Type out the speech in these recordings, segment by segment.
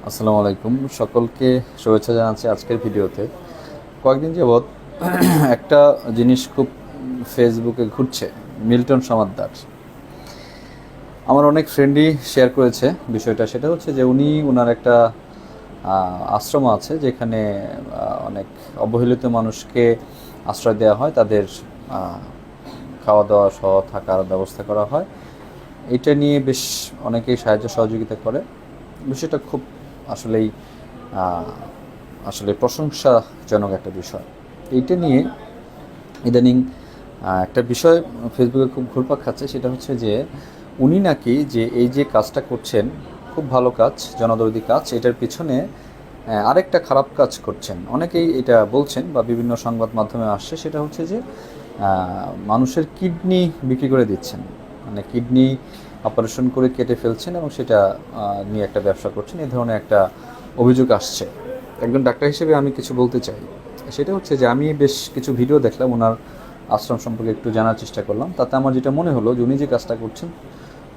আসসালামু আলাইকুম, সকলকে শুভেচ্ছা জানাচ্ছি। আজকের ভিডিওতে কয়েকদিন যাবৎ একটা জিনিস খুব ফেসবুকে ঘুরছে, মিল্টন সমাদ্দার। আমার অনেক ফ্রেন্ডই শেয়ার করেছে বিষয়টা। সেটা হচ্ছে যে উনি ওনার একটা আশ্রম আছে যেখানে অনেক অবহেলিত মানুষকে আশ্রয় দেওয়া হয়, তাদের খাওয়া দাওয়া সহ থাকার ব্যবস্থা করা হয়। এটা নিয়ে বেশ অনেকেই সাহায্য সহযোগিতা করে। বিষয়টা খুব আসলেই আসলে প্রশংসাজনক একটা বিষয়। এইটা নিয়ে ইদানিং একটা বিষয় ফেসবুকে খুব ঘুরপাক খাচ্ছে, সেটা হচ্ছে যে উনি নাকি যে এই যে কাজটা করছেন, খুব ভালো কাজ, জনদরদি কাজ, এটার পিছনে আরেকটা খারাপ কাজ করছেন। অনেকেই এটা বলছেন বা বিভিন্ন সংবাদ মাধ্যমে আসছে, সেটা হচ্ছে যে মানুষের কিডনি বিক্রি করে দিচ্ছেন, মানে কিডনি অপারেশন করে কেটে ফেলছেন এবং সেটা নিয়ে একটা ব্যবসা করছেন। এই ধরনের একটা অভিযোগ আসছে। একজন ডাক্তার হিসেবে আমি কিছু বলতে চাই। সেটা হচ্ছে যে আমি বেশ কিছু ভিডিও দেখলাম, ওনার আশ্রম সম্পর্কে একটু জানার চেষ্টা করলাম। তাতে আমার যেটা মনে হলো যে উনি যে কাজটা করছেন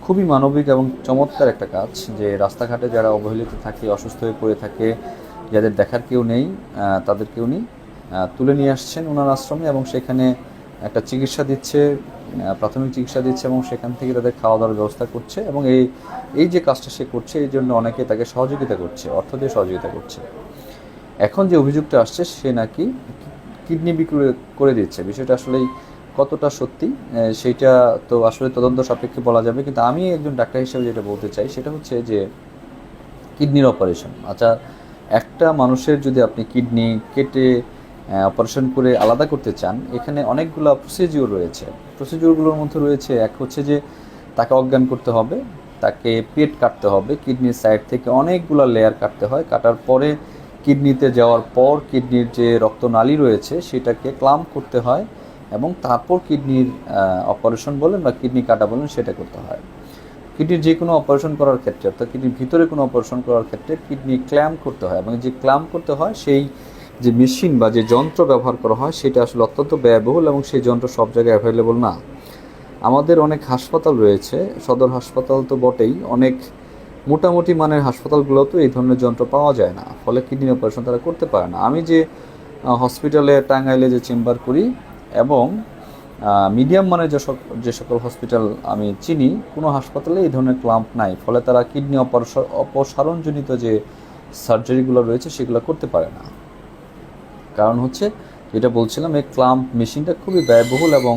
খুবই মানবিক এবং চমৎকার একটা কাজ। যে রাস্তাঘাটে যারা অবহেলিত থাকে, অসুস্থ হয়ে পড়ে থাকে, যাদের দেখার কেউ নেই, তাদেরকে উনি তুলে নিয়ে আসছেন ওনার আশ্রমে এবং সেখানে একটা চিকিৎসা দিচ্ছে, প্রাথমিক চিকিৎসা দিচ্ছে এবং সেখান থেকে তাদের খাওয়া দাওয়ার ব্যবস্থা করছে। এবং এই এই যে কাজটা সে করছে, এই জন্য অনেকে তাকে সহযোগিতা করছে, অর্থ দিয়ে সহযোগিতা করছে। এখন যে অভিযোগটা আসছে, সে নাকি কিডনি বিক্রি করে দিচ্ছে। বিষয়টা আসলেই কতটা সত্যি সেইটা তো আসলে তদন্ত সাপেক্ষে বলা যাবে। কিন্তু আমি একজন ডাক্তার হিসেবে যেটা বলতে চাই সেটা হচ্ছে যে কিডনির অপারেশন, আচ্ছা, একটা মানুষের যদি আপনি কিডনি কেটে অপারেশন করে আলাদা করতে চান, এখানে অনেকগুলো প্রসিডিওর রয়েছে। প্রসিডিওরগুলোর মধ্যে রয়েছে, এক হচ্ছে যে তাকে অজ্ঞান করতে হবে, তাকে পেট কাটতে হবে, কিডনির সাইড থেকে অনেকগুলো লেয়ার কাটতে হয়, কাটার পরে কিডনিতে যাওয়ার পর কিডনির যে রক্তনালী রয়েছে সেটাকে ক্লাম্প করতে হয় এবং তারপর কিডনির অপারেশন বলেন বা কিডনি কাটা বলেন সেটা করতে হয়। কিডনির যে কোনো অপারেশন করার ক্ষেত্রে, অর্থাৎ কিডনির ভিতরে কোনো অপারেশন করার ক্ষেত্রে কিডনি ক্ল্যাম্প করতে হয় এবং যে ক্ল্যাম্প করতে হয় সেই যে মেশিন বা যে যন্ত্র ব্যবহার করা হয় সেটা আসলে অত্যন্ত ব্যয়বহুল এবং সেই যন্ত্র সব জায়গায় অ্যাভেলেবল না। আমাদের অনেক হাসপাতাল রয়েছে, সদর হাসপাতাল তো বটেই, অনেক মোটামুটি মানের হাসপাতালগুলোতেও এই ধরনের যন্ত্র পাওয়া যায় না, ফলে কিডনি অপারেশন তারা করতে পারে না। আমি যে হসপিটালে টাঙ্গাইলে যে চেম্বার করি এবং মিডিয়াম মানের যে সকল হসপিটাল আমি চিনি, কোনো হাসপাতালে এই ধরনের ক্লাম্প নাই, ফলে তারা কিডনি অপসারণজনিত যে সার্জারিগুলো রয়েছে সেগুলো করতে পারে না। কারণ হচ্ছে যেটা বলছিলাম, এই ক্লাম্প মেশিনটা খুবই ব্যয়বহুল এবং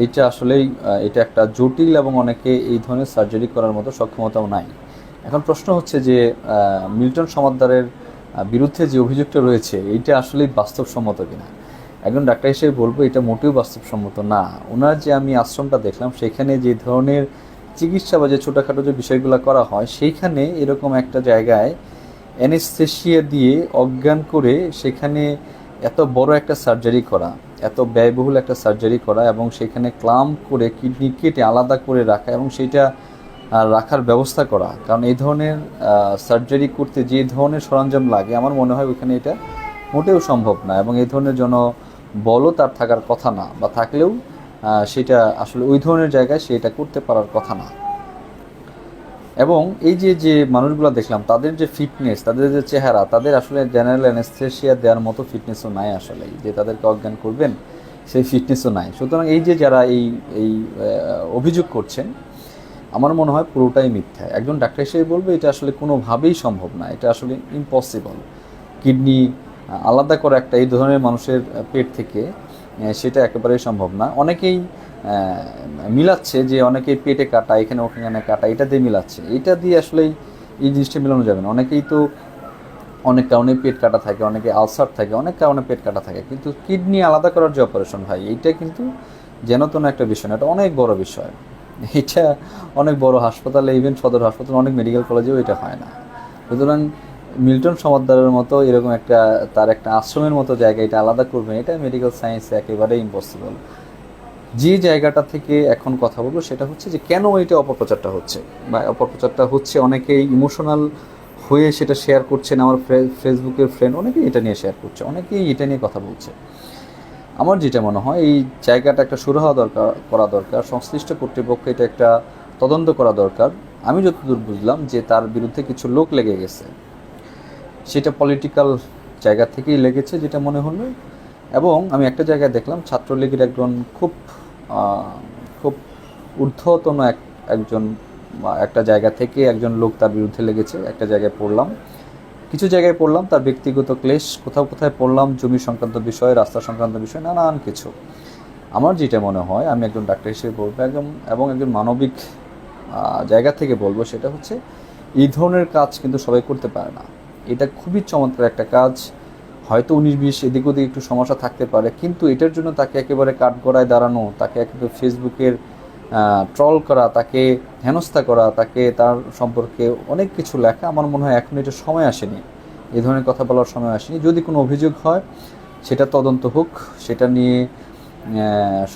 এইটা আসলেই এটা একটা জটিল এবং অনেকে এই ধরনের সার্জারি করার মতো সক্ষমতাও নাই। এখন প্রশ্ন হচ্ছে যে মিল্টন সমাদ্দারের বিরুদ্ধে যে অভিযোগটা রয়েছে এইটা আসলেই বাস্তবসম্মত কিনা। একজন ডাক্তার হিসেবে বলবো এটা মোটেও বাস্তবসম্মত না। ওনার যে আমি আশ্রমটা দেখলাম সেখানে যে ধরনের চিকিৎসা বা যে ছোটোখাটো যে বিষয়গুলো করা হয়, সেইখানে এরকম একটা জায়গায় অ্যানেস্থেশিয়া দিয়ে অজ্ঞান করে সেখানে এত বড় একটা সার্জারি করা, এত ব্যয়বহুল একটা সার্জারি করা এবং সেখানে ক্লাম্প করে কিডনি কেটে আলাদা করে রাখা এবং সেইটা রাখার ব্যবস্থা করা, কারণ এই ধরনের সার্জারি করতে যে ধরনের সরঞ্জাম লাগে আমার মনে হয় ওইখানে এটা মোটেও সম্ভব না এবং এই ধরনের বলও তার থাকার কথা না, বা থাকলেও সেটা আসলে ওই ধরনের জায়গায় সেটা করতে পারার কথা না। এবং এই যে যে মানুষগুলো দেখলাম তাদের যে ফিটনেস, তাদের যে চেহারা, তাদের আসলে জেনারেল অ্যানেস্থেশিয়া দেওয়ার মতো ফিটনেসও নাই আসলে, যে তাদেরকে অজ্ঞান করবেন সেই ফিটনেসও নাই। সুতরাং এই যে যারা এই এই অভিযোগ করছেন, আমার মনে হয় পুরোটাই মিথ্যা। একজন ডাক্তার হিসেবে বলবো এটা আসলে কোনোভাবেই সম্ভব না, এটা আসলে ইম্পসিবল। কিডনি আলাদা করা একটা এই ধরনের মানুষের পেট থেকে সেটা একেবারেই সম্ভব না। অনেকেই মিলাচ্ছে যে অনেকেই পেটে কাটা, এখানে ওখানে কাটা, এটা দিয়ে মিলাচ্ছে। এটা দিয়ে আসলেই এই জিনিসটা মেলানো যাবে না। অনেকেই তো অনেক কারণে পেট কাটা থাকে, অনেকে আলসার থাকে, অনেক কারণে পেট কাটা থাকে, কিন্তু কিডনি আলাদা করার যে অপারেশন ভাই, এইটা কিন্তু যেন তেন একটা বিষয় না, এটা অনেক বড় বিষয়। এটা অনেক বড় হাসপাতালে, ইভেন সদর হাসপাতাল, অনেক মেডিকেল কলেজেও এটা হয় না। সুতরাং মিল্টন সমাদ্দারের মতো এরকম একটা তার একটা আশ্রমের মতো জায়গা এটা আলাদা করবেন, এটা মেডিকেল সায়েন্সে একেবারেই ইম্পসিবল। যে জায়গাটা থেকে এখন কথা বলবো সেটা হচ্ছে যে কেন এটা অপপ্রচারটা হচ্ছে, বা অপপ্রচারটা হচ্ছে অনেকেই ইমোশনাল হয়ে সেটা শেয়ার করছেন। আমার ফেসবুকের ফ্রেন্ড অনেকেই এটা নিয়ে শেয়ার করছে, অনেকেই এটা নিয়ে কথা বলছে। আমার যেটা মনে হয় এই জায়গাটা একটা শুরু হওয়া করা দরকার, সংশ্লিষ্ট কর্তৃপক্ষ এটা একটা তদন্ত করা দরকার। আমি যতদূর বুঝলাম যে তার বিরুদ্ধে কিছু লোক লেগে গেছে, সেটা পলিটিক্যাল জায়গা থেকেই লেগেছে যেটা মনে হলো। এবং আমি একটা জায়গায় দেখলাম ছাত্রলীগের একজন খুব খুব ঊর্ধ্বতন একজন একটা জায়গা থেকে একজন লোক তার বিরুদ্ধে লেগেছে। একটা জায়গায় পড়লাম, কিছু জায়গায় পড়লাম তার ব্যক্তিগত ক্লেশ, কোথাও কোথায় পড়লাম জমি সংক্রান্ত বিষয়, রাস্তা সংক্রান্ত বিষয়, নানান কিছু। আমার যেটা মনে হয়, আমি একজন ডাক্তার হিসেবে বলবো এবং একজন মানবিক জায়গা থেকে বলবো, সেটা হচ্ছে এই ধরনের কাজ কিন্তু সবাই করতে পারে না। এটা খুবই চমৎকার একটা কাজ। হয়তো 19-20 এদিক ওদিক একটু সমস্যা থাকতে পারে, কিন্তু এটার জন্য তাকে একেবারে কাঠগড়ায় দাঁড়ানো, তাকে একেবারে ফেসবুকের ট্রল করা, তাকে হেনস্থা করা, তাকে তার সম্পর্কে অনেক কিছু লেখা, আমার মনে হয় এখন এটা সময় আসেনি, এই ধরনের কথা বলার সময় আসেনি। যদি কোনো অভিযোগ হয় সেটা তদন্ত হোক, সেটা নিয়ে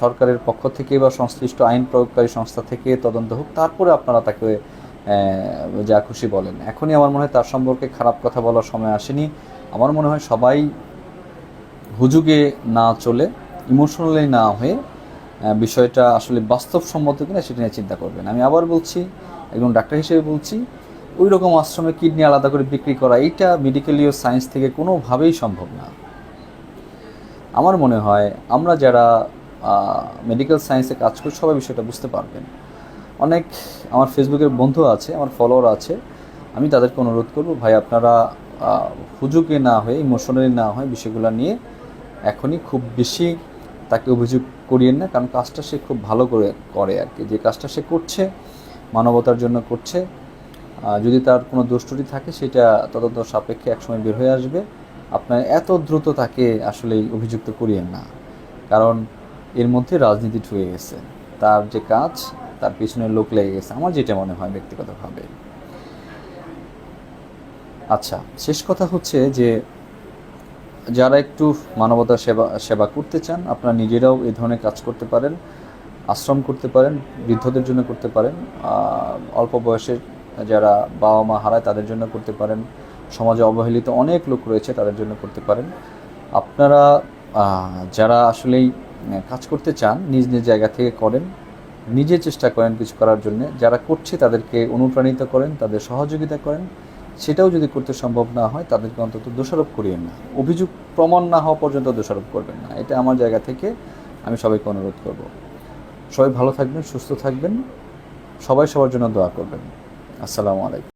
সরকারের পক্ষ থেকে বা সংশ্লিষ্ট আইন প্রয়োগকারী সংস্থা থেকে তদন্ত হোক, তারপরে আপনারা তাকে যা খুশি বলেন। এখনই আমার মনে হয় তার সম্পর্কে খারাপ কথা বলার সময় আসেনি। আমার মনে হয় সবাই হুজুগে না চলে, ইমোশনালি না হয়ে বিষয়টা আসলে বাস্তবসম্মত কিনা সেটা নিয়ে চিন্তা করবেন। আমি আবার বলছি, একজন ডাক্তার হিসেবে বলছি, ওই রকম আশ্রমে কিডনি আলাদা করে বিক্রি করা, এইটা মেডিকেলীয় সায়েন্স থেকে কোনোভাবেই সম্ভব না। আমার মনে হয় আমরা যারা মেডিকেল সায়েন্সে কাজ করি সবাই বিষয়টা বুঝতে পারবেন। অনেক আমার ফেসবুকের বন্ধু আছে, আমার ফলোয়ার আছে, আমি তাদেরকে অনুরোধ করব, ভাই আপনারা হুজুগে না হয়ে, ইমোশনালি না হয়ে বিষয়গুলো নিয়ে এখনই খুব বেশি তাকে অভিযোগ করিয়েন না, কারণ কাজটা সে খুব ভালো করে আর কি। যে কাজটা সে করছে মানবতার জন্য করছে। যদি তার কোনো দোষ ত্রুটি থাকে সেটা তদন্ত সাপেক্ষে একসময় বের হয়ে আসবে। আপনার এত দ্রুত তাকে আসলে অভিযুক্ত করিয়েন না, কারণ এর মধ্যে রাজনীতি ঢুকে গেছে। তার যে কাজ, তার পিছনে লোক লেগে গেছে, আমার যেটা মনে হয় ব্যক্তিগতভাবে। আচ্ছা, শেষ কথা হচ্ছে যে যারা একটু মানবতার সেবা করতে চান, আপনারা নিজেরাও এই ধরনের কাজ করতে পারেন, আশ্রম করতে পারেন, বৃদ্ধদের জন্য করতে পারেন, অল্প বয়সের যারা বাবা মা হারায় তাদের জন্য করতে পারেন, সমাজে অবহেলিত অনেক লোক রয়েছে তাদের জন্য করতে পারেন। আপনারা যারা আসলেই কাজ করতে চান নিজ নিজ জায়গা থেকে করেন, নিজে চেষ্টা করেন কিছু করার জন্য। যারা করছে তাদেরকে অনুপ্রাণিত করেন, তাদের সহযোগিতা করেন। সেটাও যদি করতে সম্ভব না হয় তাদেরকে অন্তত দোষারোপ করিয়েন না, অভিযোগ প্রমাণ না হওয়া পর্যন্ত দোষারোপ করবেন না। এটা আমার জায়গা থেকে আমি সবাইকে অনুরোধ করব। সবাই ভালো থাকবেন, সুস্থ থাকবেন, সবাই সবার জন্য দোয়া করবেন। আসসালামু আলাইকুম।